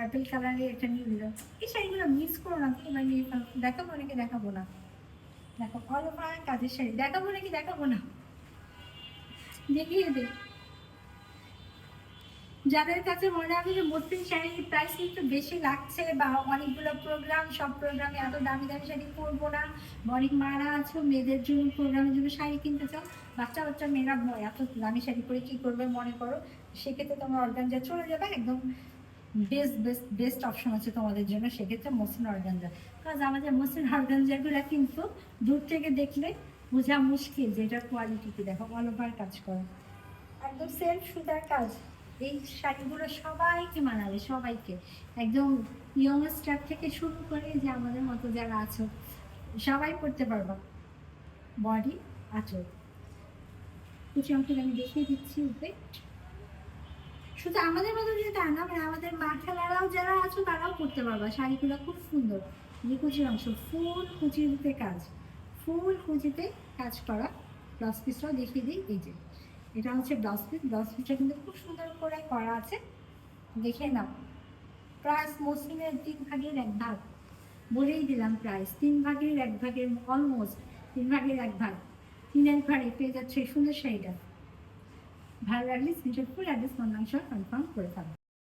Purple কালারের এটা নিয়ে নিল। এই শাড়িগুলো মিস করো না, তোমার নিয়ে দেখাবো নাকি দেখাবো না? দেখো অল ওভার কাজের শাড়ি দেখাবো নাকি দেখাবো না? দেখিয়ে দে। যাদের কাছে মনে হবে যে মসৃণ শাড়ির প্রাইস একটু বেশি লাগছে বা অনেকগুলো প্রোগ্রাম, সব প্রোগ্রামে এত দামি দামি শাড়ি পরবো না, অনেক মারা আছো মেয়েদের জন্য প্রোগ্রামের জন্য শাড়ি কিনতে চাও, বাচ্চা বাচ্চা মেয়েরা এত দামি শাড়ি পরে কী করবে মনে করো, সেক্ষেত্রে তোমরা অর্গানজা চলে যাবে, একদম বেস্ট বেস্ট বেস্ট অপশন আছে তোমাদের জন্য সেক্ষেত্রে মসৃণ অর্গানজা। কাজ আমাদের মসৃণ অর্গানজাগুলো কিন্তু দূর থেকে দেখলে বোঝা মুশকিল যে এটার কোয়ালিটি কি। দেখো অল ওভার কাজ করো, একদম সেলফ সুতার কাজ। এই শাড়িগুলো সবাইকে মানাবে, সবাইকে, একদম ইয়ংস্টার থেকে শুরু করে যে আমাদের মতো যারা আছো সবাই পড়তে পারবা। বডি আঁচল কিছু অংশ আমি দেখিয়ে দিচ্ছি ওয়েট। শুধু আমাদের মতো যে তা না, মানে আমাদের মা খেলারাও যারা আছো তারাও পড়তে পারবা। শাড়িগুলো খুব সুন্দর, কুচির অংশ ফুল কুচিতে কাজ, ফুল কুচিতে কাজ করা। ব্লাউজ পিসটাও দেখিয়ে দিই, এই যে এটা হচ্ছে ব্লাউজ পিস। ব্লাউজ পিসটা কিন্তু খুব সুন্দর করে করা আছে, দেখে নাও। প্রাইস মসৃণের 3/1 বলেই দিলাম, প্রাইস 3/1 অলমোস্ট 3/1 3/1 পেয়ে যাচ্ছে এই সুন্দর শাড়িটা। ভালো লাগলে স্ক্রিনশট করে অ্যাড্রেস কনফার্ম করে থাকবে।